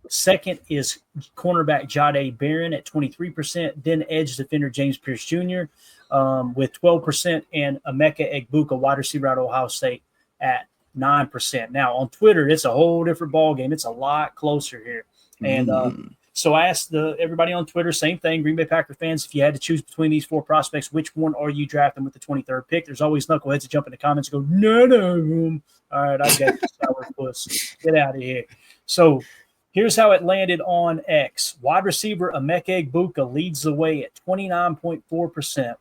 Second is cornerback Jahdae Barron at 23%. Then edge defender James Pierce Jr. With 12%, and Emeka Egbuka, wide receiver out of Ohio State, at 9%. Now on Twitter, it's a whole different ball game. It's a lot closer here, and so I asked everybody on Twitter, same thing, Green Bay Packer fans, if you had to choose between these four prospects, which one are you drafting with the 23rd pick? There's always knuckleheads that jump in the comments and go, none of them. All right, I got you, sourpuss. Get out of here. So here's how it landed on X. Wide receiver Emeka Egbuka leads the way at 29.4%.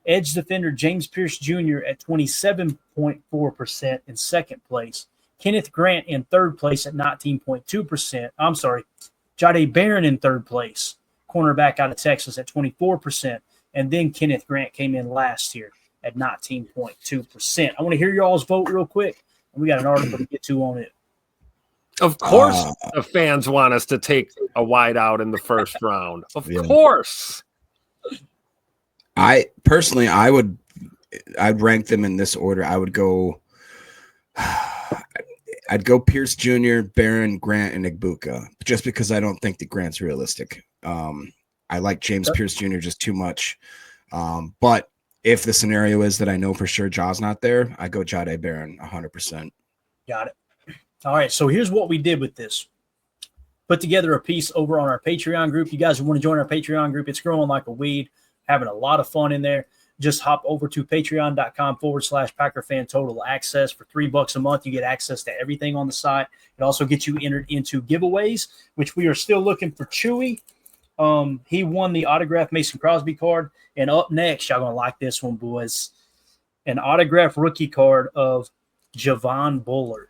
Edge defender James Pierce Jr. at 27.4% in second place. Kenneth Grant in third place at 19.2%. I'm sorry, Jahdae Barron in third place, cornerback out of Texas at 24%. And then Kenneth Grant came in last year at 19.2%. I want to hear y'all's vote real quick, and we got an article to get to on it. Of course, the fans want us to take a wide out in the first round. Of course. I'd rank them in this order. I'd go Pierce Jr., Barron, Grant, and Egbuka, just because I don't think that Grant's realistic. I like James Pierce Jr. just too much. But if the scenario is that I know for sure Jaw's not there, I go Jahdae Barron 100%. Got it. All right, so here's what we did with this. Put together a piece over on our Patreon group. You guys who want to join our Patreon group, it's growing like a weed, having a lot of fun in there. Just hop over to patreon.com/Packer Fan Total Access. For $3 a month, you get access to everything on the site. It also gets you entered into giveaways, which we are still looking for Chewy. He won the autographed Mason Crosby card. And up next, y'all going to like this one, boys, an autographed rookie card of Javon Bullard.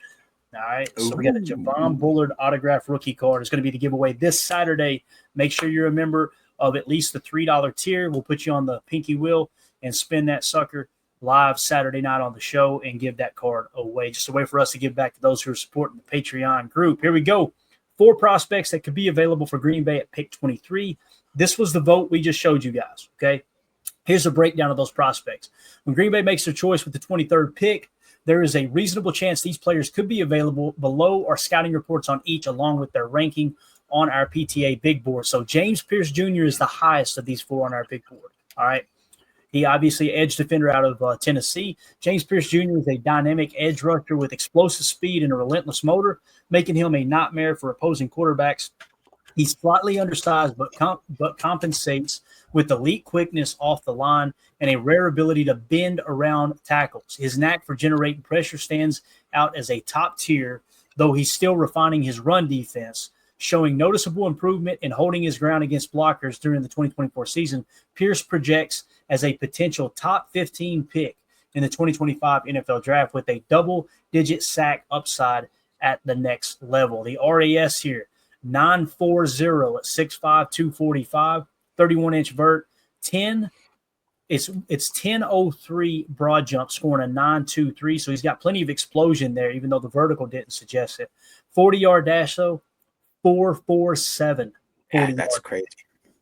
All right, so we got a Javon Bullard autographed rookie card. It's going to be the giveaway this Saturday. Make sure you're a member of at least the $3 tier. We'll put you on the pinky wheel and spin that sucker live Saturday night on the show and give that card away. Just a way for us to give back to those who are supporting the Patreon group. Here we go. 4 prospects that could be available for Green Bay at pick 23. This was the vote we just showed you guys, okay? Here's a breakdown of those prospects. When Green Bay makes their choice with the 23rd pick, there is a reasonable chance these players could be available. Below are scouting reports on each along with their ranking on our PTA big board. So James Pierce Jr. is the highest of these 4 on our big board, all right? He obviously edge defender out of Tennessee. James Pierce Jr. is a dynamic edge rusher with explosive speed and a relentless motor, making him a nightmare for opposing quarterbacks. He's slightly undersized but compensates with elite quickness off the line and a rare ability to bend around tackles. His knack for generating pressure stands out as a top tier, though he's still refining his run defense. Showing noticeable improvement in holding his ground against blockers during the 2024 season, Pierce projects as a potential top 15 pick in the 2025 NFL Draft with a double-digit sack upside at the next level. The RAS here, 940 at 6'5", 245, 31-inch vert, 10. It's 10.03 broad jump, scoring a 9.23. So he's got plenty of explosion there, even though the vertical didn't suggest it. 40-yard dash, though, 4.47. Yeah, that's crazy.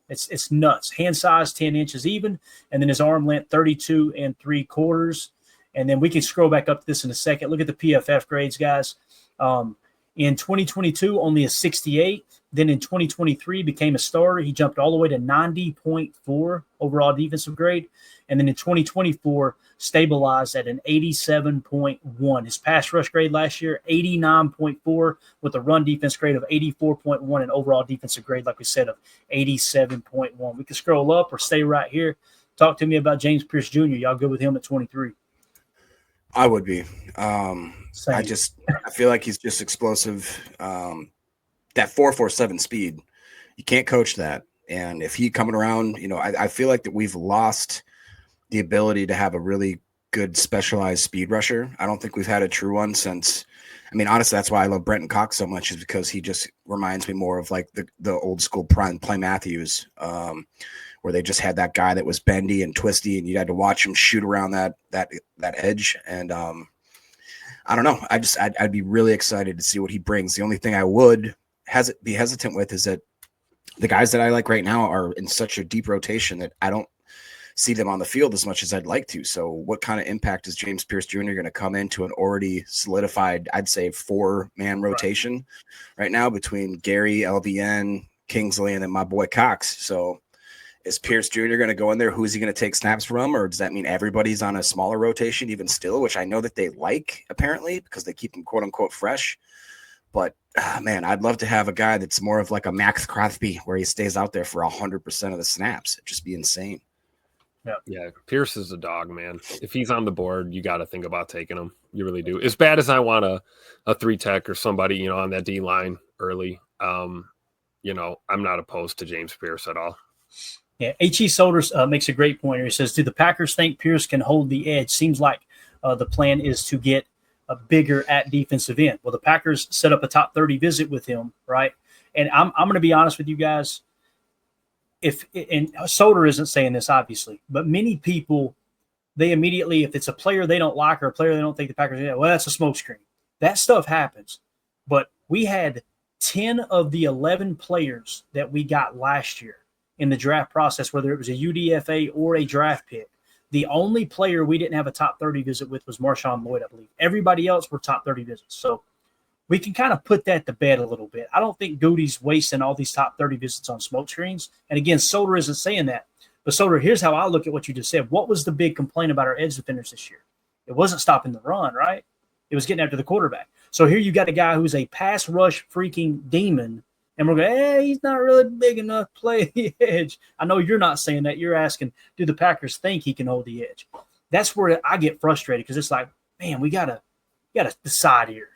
It's nuts. Hand size 10 inches even, and then his arm length 32 3/4. And then we can scroll back up to this in a second. Look at the PFF grades, guys. In 2022, only a 68. Then in 2023, became a starter. He jumped all the way to 90.4 overall defensive grade. And then in 2024, stabilized at an 87.1. His pass rush grade last year, 89.4, with a run defense grade of 84.1 and overall defensive grade, like we said, of 87.1. We can scroll up or stay right here. Talk to me about James Pierce Jr. Y'all good with him at 23? I would be. I feel like he's just explosive. That 4.47 speed, you can't coach that. And if he coming around, I feel like that we've lost the ability to have a really good specialized speed rusher. I don't think we've had a true one since. I mean, honestly, that's why I love Brenton Cox so much, is because he just reminds me more of like the old school prime Play Matthews, where they just had that guy that was bendy and twisty, and you had to watch him shoot around that edge. And I don't know. I'd be really excited to see what he brings. The only thing I would be hesitant with is that the guys that I like right now are in such a deep rotation that I don't see them on the field as much as I'd like to. So what kind of impact is James Pierce Jr. going to come into an already solidified, I'd say 4-man rotation right now between Gary, LVN, Kingsley, and then my boy Cox. So is Pierce Jr. going to go in there? Who is he going to take snaps from? Or does that mean everybody's on a smaller rotation even still, which I know that they like apparently because they keep him quote unquote fresh. But man, I'd love to have a guy that's more of like a Max Crosby where he stays out there for 100% of the snaps. It'd just be insane. Yeah. Pierce is a dog, man. If he's on the board, you got to think about taking him. You really do. As bad as I want a 3-tech or somebody, on that D line early, I'm not opposed to James Pierce at all. Yeah, H.E. Solders makes a great point here. He says, do the Packers think Pierce can hold the edge? Seems like the plan is to get a bigger at defensive end. Well, the Packers set up a top 30 visit with him, right? And I'm going to be honest with you guys. And Solder isn't saying this, obviously, but many people, they immediately, if it's a player they don't like or a player they don't think the Packers, well, that's a smokescreen. That stuff happens. But we had 10 of the 11 players that we got last year in the draft process, whether it was a UDFA or a draft pick. The only player we didn't have a top 30 visit with was Marshawn Lloyd, I believe. Everybody else were top 30 visits. So we can kind of put that to bed a little bit. I don't think Goody's wasting all these top 30 visits on smoke screens. And again, Solder isn't saying that. But Solder, here's how I look at what you just said. What was the big complaint about our edge defenders this year? It wasn't stopping the run, right? It was getting after the quarterback. So here you got a guy who's a pass rush freaking demon. And we're going, he's not really big enough to play the edge. I know you're not saying that. You're asking, do the Packers think he can hold the edge? That's where I get frustrated because it's like, man, we gotta decide here.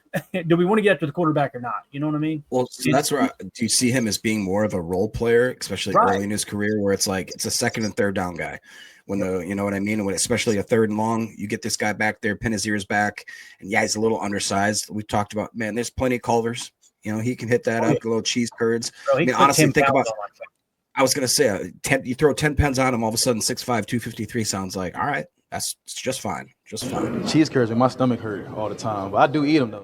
Do we want to get after the quarterback or not? You know what I mean? Well, so that's where do you see him as being more of a role player, especially early in his career, where it's like it's a second and third down guy. When you know what I mean? When especially a third and long, you get this guy back there, pin his ears back, and he's a little undersized. We talked about, man, there's plenty of Culvers. He can hit that up, a little cheese curds. Bro, honestly, think about. I was gonna say, you throw 10 pens on him, all of a sudden 6'5", 253 sounds like all right. That's just fine, Cheese curds make my stomach hurt all the time, but I do eat them though.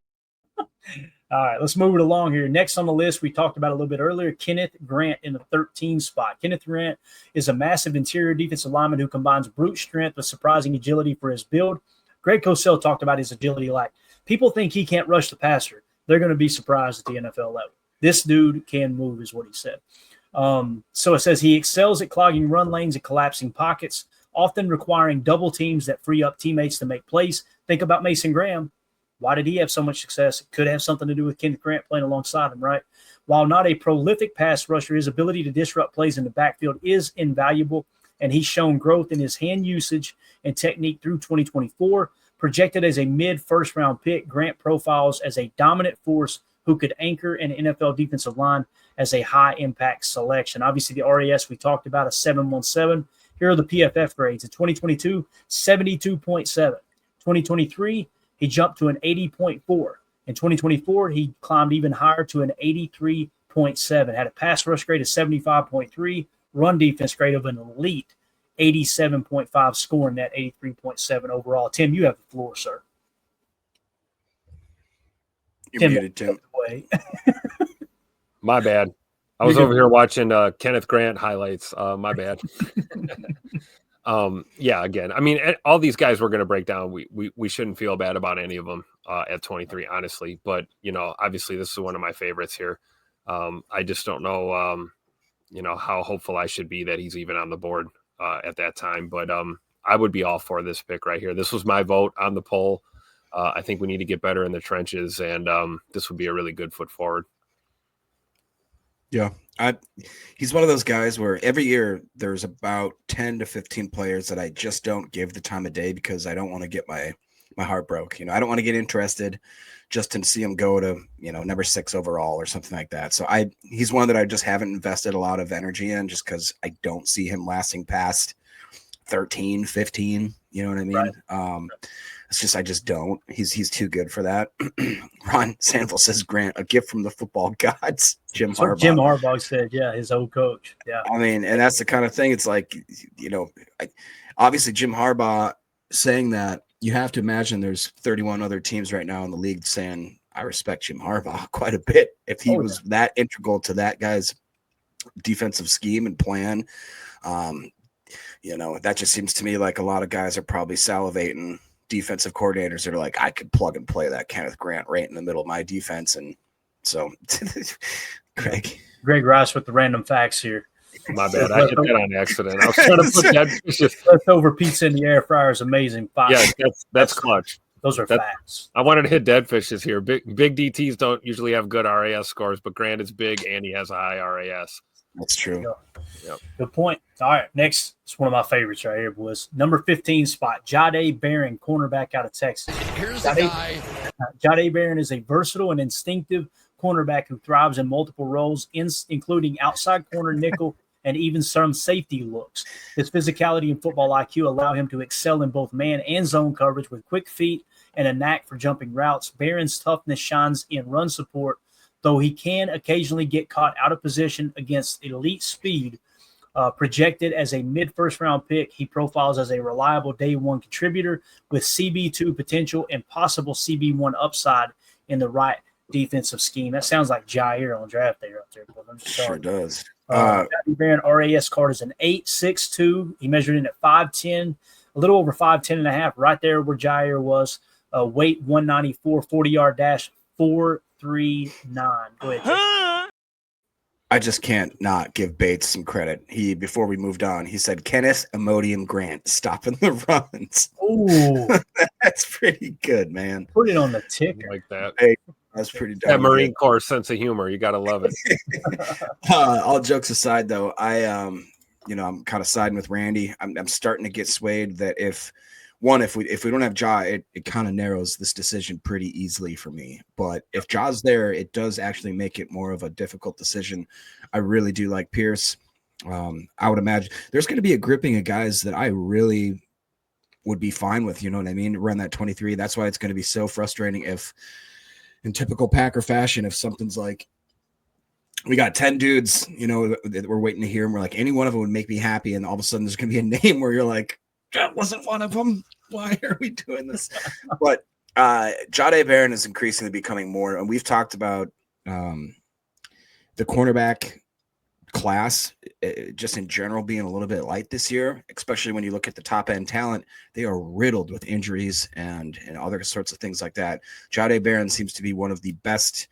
All right, let's move it along here. Next on the list, we talked about a little bit earlier, Kenneth Grant in the 13 spot. Kenneth Grant is a massive interior defensive lineman who combines brute strength with surprising agility for his build. Greg Cosell talked about his agility. Like, people think he can't rush the passer. They're going to be surprised at the NFL level. This dude can move, is what he said. So it says he excels at clogging run lanes and collapsing pockets, often requiring double teams that free up teammates to make plays. Think about Mason Graham. Why did he have so much success? It could have something to do with Kenneth Grant playing alongside him, right? While not a prolific pass rusher, his ability to disrupt plays in the backfield is invaluable, and he's shown growth in his hand usage and technique through 2024. Projected as a mid-first-round pick, Grant profiles as a dominant force who could anchor an NFL defensive line as a high-impact selection. Obviously, the RAS we talked about, a 717. Here are the PFF grades. In 2022, 72.7. 2023, he jumped to an 80.4. In 2024, he climbed even higher to an 83.7. Had a pass rush grade of 75.3, run defense grade of an elite 87.5, scoring that 83.7 overall. Tim, you have the floor, sir. You're muted, Tim. My bad. I was over here watching Kenneth Grant highlights. My bad. Yeah, again, I mean, all these guys we're going to break down. We shouldn't feel bad about any of them at 23, honestly. But, obviously this is one of my favorites here. I just don't know, how hopeful I should be that he's even on the board at that time. But I would be all for this pick right here. This was my vote on the poll. I think we need to get better in the trenches, and this would be a really good foot forward. Yeah, he's one of those guys where every year there's about 10 to 15 players that I just don't give the time of day because I don't want to get my heart broke. I don't want to get interested just to see him go to, number 6 overall or something like that. So he's one that I just haven't invested a lot of energy in just because I don't see him lasting past 13, 15. You know what I mean? Right. It's just, I just don't. He's too good for that. Ron Sandoval says, Grant, a gift from the football gods. Jim Harbaugh. Jim Harbaugh said, yeah, his old coach. Yeah. I mean, and that's the kind of thing. It's like, obviously Jim Harbaugh saying that, you have to imagine there's 31 other teams right now in the league saying, I respect Jim Harbaugh quite a bit. If he was that integral to that guy's defensive scheme and plan, that just seems to me like a lot of guys are probably salivating. Defensive coordinators that are like, I could plug and play that Kenneth Grant right in the middle of my defense. And so, Greg Rice with the random facts here. My bad. I hit that on accident. I was trying to put that. Leftover pizza in the air fryer is amazing. Yeah, that's clutch. Those are facts. I wanted to hit dead fishes here. Big DTs don't usually have good RAS scores, but Grant is big and he has a high RAS. That's true. Yep. Good point. All right, next. It's one of my favorites right here, boys. Number 15 spot, Jahdae Barron, cornerback out of Texas. Here's the guy. Jahdae Barron is a versatile and instinctive cornerback who thrives in multiple roles, including outside corner, nickel, and even some safety looks. His physicality and football IQ allow him to excel in both man and zone coverage with quick feet and a knack for jumping routes. Barron's toughness shines in run support, though he can occasionally get caught out of position against elite speed. Projected as a mid-first round pick, he profiles as a reliable day one contributor with CB2 potential and possible CB1 upside in the right defensive scheme. That sounds like Jair on draft day right there. But I'm just sure does. Jahdae Barron RAS card is an 8.62. He measured in at 5'10", a little over 5'10 and a half, right there where Jair was. Weight 194, 40-yard dash 4.39. Go ahead, Jake. I just can't not give Bates some credit. Before we moved on, he said Kenneth Imodium Grant stopping the runs. Ooh, that's pretty good, man. Put it on the ticker. Like that. Hey, that's pretty That Marine good. Corps sense of humor. You got to love it. All jokes aside, though, I'm kind of siding with Randy. I'm starting to get swayed that if we don't have Ja, it kind of narrows this decision pretty easily for me. But if Ja's there, it does actually make it more of a difficult decision. I really do like Pierce. I would imagine there's going to be a grouping of guys that I really would be fine with, you know what I mean? Run that 23. That's why it's going to be so frustrating if, in typical Packer fashion, if something's like, we got 10 dudes, that we're waiting to hear, and we're like, any one of them would make me happy. And all of a sudden there's going to be a name where you're like, that wasn't one of them. Why are we doing this? But Jahdae Barron is increasingly becoming more, and we've talked about the cornerback class just in general being a little bit light this year, especially when you look at the top end talent. They are riddled with injuries and other sorts of things like that. Jahdae Barron seems to be one of the best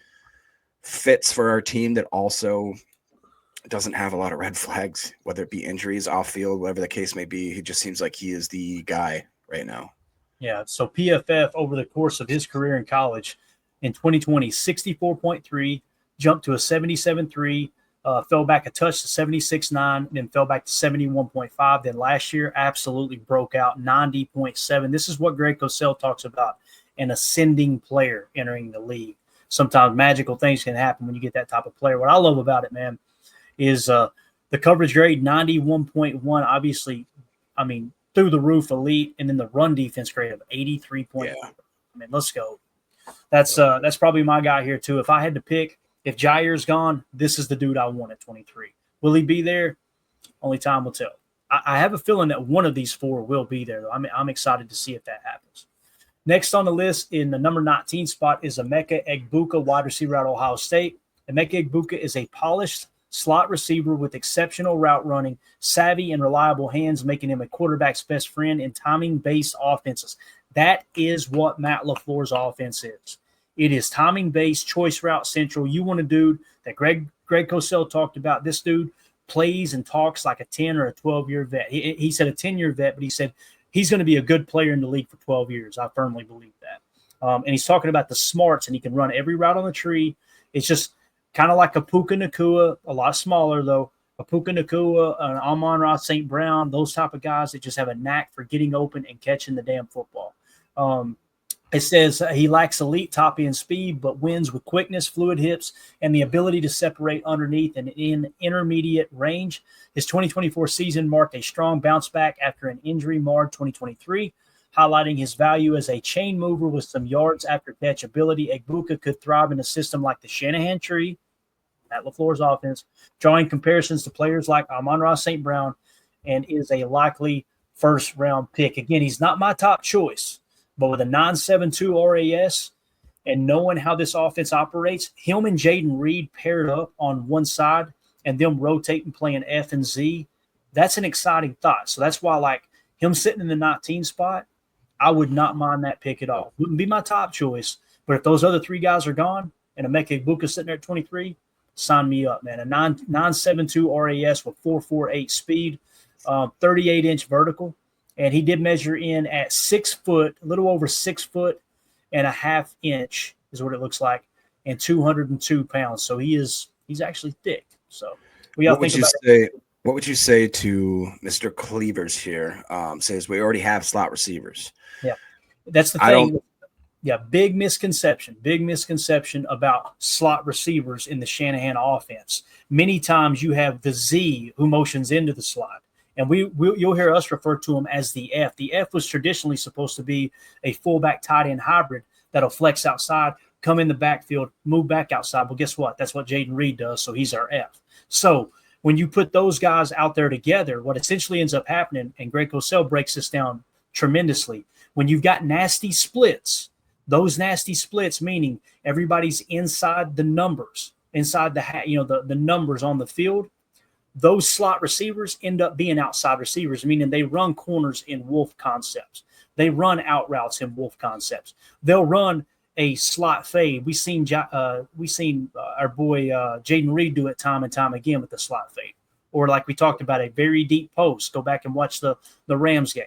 fits for our team that also doesn't have a lot of red flags, whether it be injuries, off field, whatever the case may be. He just seems like he is the guy right now. Yeah. So PFF over the course of his career in college in 2020, 64.3, jumped to a 77.3, fell back a touch to 76.9, then fell back to 71.5. Then last year absolutely broke out 90.7. This is what Greg Cosell talks about, an ascending player entering the league. Sometimes magical things can happen when you get that type of player. What I love about it, man, is the coverage grade 91.1, obviously, I mean, through the roof elite, and then the run defense grade of 83.1. Yeah. I mean, let's go. That's probably my guy here too. If I had to pick, if Jair's gone, this is the dude I want at 23. Will he be there? Only time will tell. I have a feeling that one of these four will be there, though. I'm excited to see if that happens. Next on the list in the number 19 spot is Emeka Egbuka, wide receiver out of Ohio State. Emeka Egbuka is a polished slot receiver with exceptional route running, savvy, and reliable hands, making him a quarterback's best friend in timing-based offenses. That is what Matt LaFleur's offense is. It is timing-based, choice route central. You want a dude that Greg Cosell talked about. This dude plays and talks like a 10 or a 12-year vet. He said a 10-year vet, but he said he's going to be a good player in the league for 12 years. I firmly believe that. And he's talking about the smarts, and he can run every route on the tree. It's just kind of like a Puka Nacua, a lot smaller though. A Puka Nacua, an Amon-Ra St. Brown, those type of guys that just have a knack for getting open and catching the damn football. It says he lacks elite top end speed, but wins with quickness, fluid hips, and the ability to separate underneath and in intermediate range. His 2024 season marked a strong bounce back after an injury-marred 2023, highlighting his value as a chain mover with some yards after catch ability. Egbuka could thrive in a system like the Shanahan tree, Matt LaFleur's offense, drawing comparisons to players like Amon-Ra St. Brown, and is a likely first-round pick. Again, he's not my top choice, but with a 9.72 RAS and knowing how this offense operates, him and Jaden Reed paired up on one side and them rotating playing F and Z, That's an exciting thought. So that's why, like, him sitting in the 19 spot, I would not mind that pick at all. Wouldn't be my top choice, but if those other three guys are gone and Emeka Egbuka sitting there at 23, sign me up, man. A 9.72 RAS with 4.48 speed, 38-inch vertical, and he did measure in at 6 foot, a little over 6 foot and a half inch is what it looks like, and 202 pounds. So he's actually thick. So we all think about it. What would you say to Mr. Cleavers here? Says we already have slot receivers. Yeah, that's the thing. Yeah, big misconception about slot receivers in the Shanahan offense. Many times you have the Z who motions into the slot, and you'll hear us refer to him as the F. The F was traditionally supposed to be a fullback tight end hybrid that'll flex outside, come in the backfield, move back outside. Well, guess what? That's what Jayden Reed does, so he's our F. So when you put those guys out there together, what essentially ends up happening, and Greg Cosell breaks this down tremendously, when you've got nasty splits, those nasty splits, meaning everybody's inside the numbers, inside the numbers on the field, those slot receivers end up being outside receivers, meaning they run corners in wolf concepts. They run out routes in wolf concepts. They'll run a slot fade. We've seen our boy Jayden Reed do it time and time again with the slot fade. Or like we talked about, a very deep post. Go back and watch the Rams game.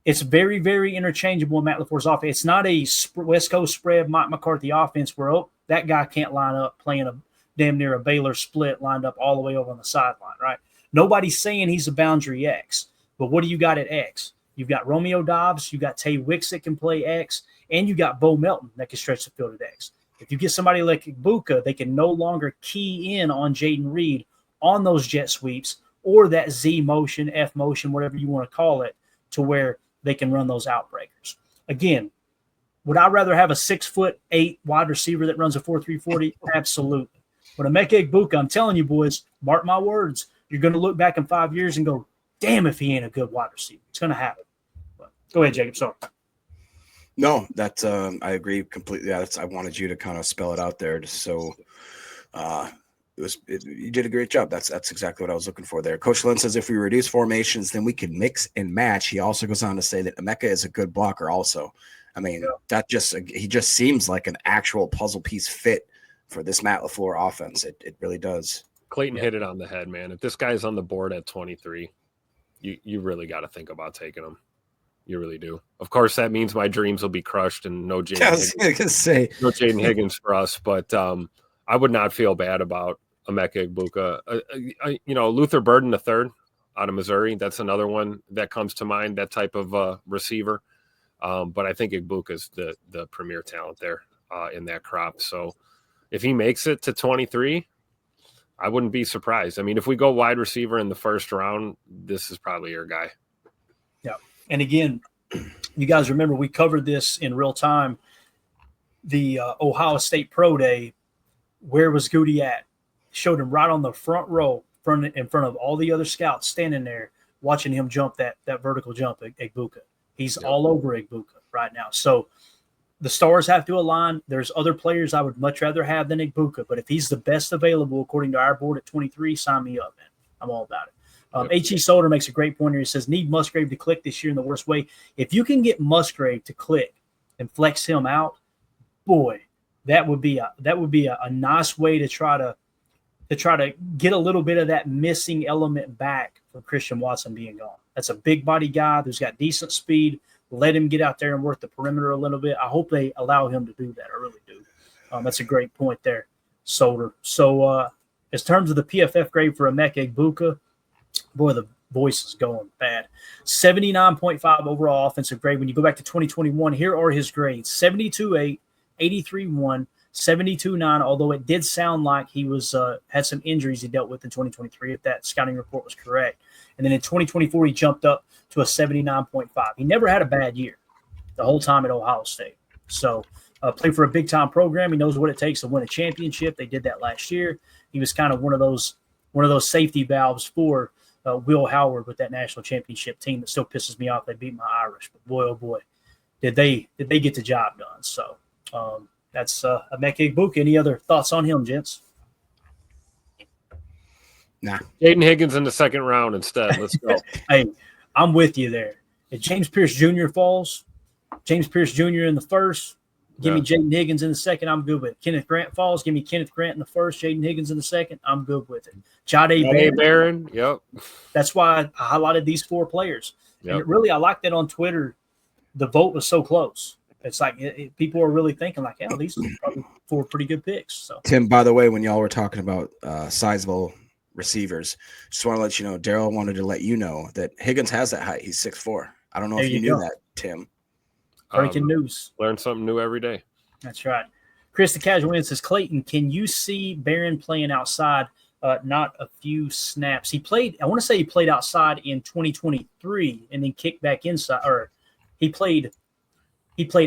It's very, very interchangeable in Matt LaFleur's offense. It's not a West Coast spread Mike McCarthy offense where, that guy can't line up playing a damn near a Baylor split lined up all the way over on the sideline, right? Nobody's saying he's a boundary X. But what do you got at X? You've got Romeo Dobbs, you got Tay Wicks that can play X, and you got Bo Melton that can stretch the field at X. If you get somebody like Egbuka, they can no longer key in on Jayden Reed on those jet sweeps or that Z motion, F motion, whatever you want to call it, to where they can run those outbreakers. Again, would I rather have a 6'8" wide receiver that runs a 4.3 40? Absolutely. But Emeka Egbuka, I'm telling you, boys, mark my words, you're going to look back in 5 years and go, damn if he ain't a good wide receiver. It's going to happen. But go ahead, Jacob. Sorry. No, that's I agree completely. I wanted you to kind of spell it out there, just so you did a great job. That's exactly what I was looking for there. Coach Lynn says if we reduce formations, then we can mix and match. He also goes on to say that Emeka is a good blocker. Also, I mean, he just seems like an actual puzzle piece fit for this Matt LaFleur offense. It really does. Clayton hit it on the head, man. If this guy's on the board at 23, you really got to think about taking him. You really do. Of course, that means my dreams will be crushed and no Jayden Higgins for us. But I would not feel bad about Emeka Egbuka. Luther Burden III out of Missouri. That's another one that comes to mind, that type of receiver. But I think Egbuka is the premier talent there in that crop. So if he makes it to 23, I wouldn't be surprised. I mean, if we go wide receiver in the first round, this is probably your guy. Yeah. And again, you guys remember we covered this in real time. The Ohio State Pro Day, where was Goody at? Showed him right on the front row, in front of all the other scouts standing there, watching him jump that vertical jump at Egbuka. He's all over Egbuka right now. So the stars have to align. There's other players I would much rather have than Egbuka, but if he's the best available according to our board at 23, sign me up, man. I'm all about it. H.E. Solder makes a great point here. He says, need Musgrave to click this year in the worst way. If you can get Musgrave to click and flex him out, boy, that would be a nice way to try to get a little bit of that missing element back from Christian Watson being gone. That's a big body guy who's got decent speed. Let him get out there and work the perimeter a little bit. I hope they allow him to do that. I really do. That's a great point there, Solder. So in terms of the PFF grade for Emeka Egbuka, boy, the voice is going bad. 79.5 overall offensive grade. When you go back to 2021, here are his grades: 72.8, 83.1, 72.9, although it did sound like he was had some injuries he dealt with in 2023, if that scouting report was correct. And then in 2024, he jumped up to a 79.5. He never had a bad year the whole time at Ohio State. So played for a big-time program. He knows what it takes to win a championship. They did that last year. He was kind of one of those safety valves for Will Howard with that national championship team that still pisses me off. They beat my Irish. But boy, oh boy, did they get the job done. So that's Emeka Egbuka. Any other thoughts on him, gents? Nah. Jaden Higgins in the second round instead. Let's go. Hey, I'm with you there. If James Pierce Jr. falls, James Pierce Jr. in the first, give me Jaden Higgins in the second, I'm good with it. Kenneth Grant falls, give me Kenneth Grant in the first, Jaden Higgins in the second, I'm good with it. Jahdae Barron, yep. That's why I highlighted these 4 players. Yep. And really, I like that on Twitter. The vote was so close. It's like people are really thinking like, "Oh, these are probably 4 pretty good picks." So, Tim, by the way, when y'all were talking about sizable receivers, just want to let you know, Daryl wanted to let you know that Higgins has that height. He's 6'4". I don't know if you knew that, Tim. Breaking news. Learn something new every day. That's right. Chris the Casual Win says, Clayton, can you see Barron playing outside? Not a few snaps. He played, I want to say he played outside in 2023 and then kicked back inside, or he played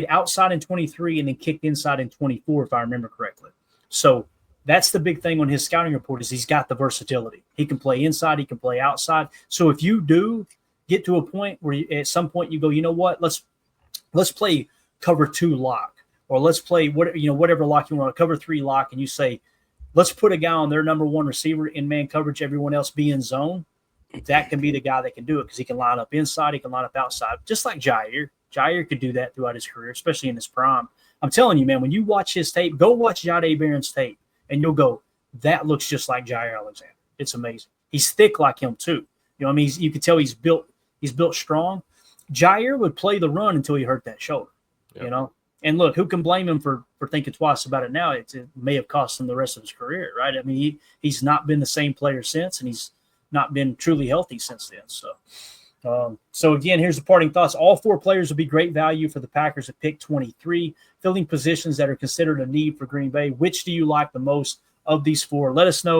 outside in 23 and then kicked inside in 24, if I remember correctly. So that's the big thing on his scouting report is he's got the versatility. He can play inside, he can play outside. So if you do get to a point where at some point you go, you know what, let's play cover 2 lock, or let's play whatever lock you want, a cover 3 lock, and you say, let's put a guy on their number 1 receiver in man coverage, everyone else be in zone. That can be the guy that can do it because he can line up inside, he can line up outside, just like Jair. Jair could do that throughout his career, especially in his prime. I'm telling you, man, when you watch his tape, go watch Jahdae Barron's tape, and you'll go, that looks just like Jair Alexander. It's amazing. He's thick like him too. You know, I mean, you can tell he's built strong. Jair would play the run until he hurt that shoulder. Yep. You know, and look, who can blame him for thinking twice about it now? It may have cost him the rest of his career, right? I mean, he's not been the same player since, and he's not been truly healthy since then. So again, here's the parting thoughts. All 4 players will be great value for the Packers at pick 23, filling positions that are considered a need for Green Bay. Which do you like the most of these 4? Let us know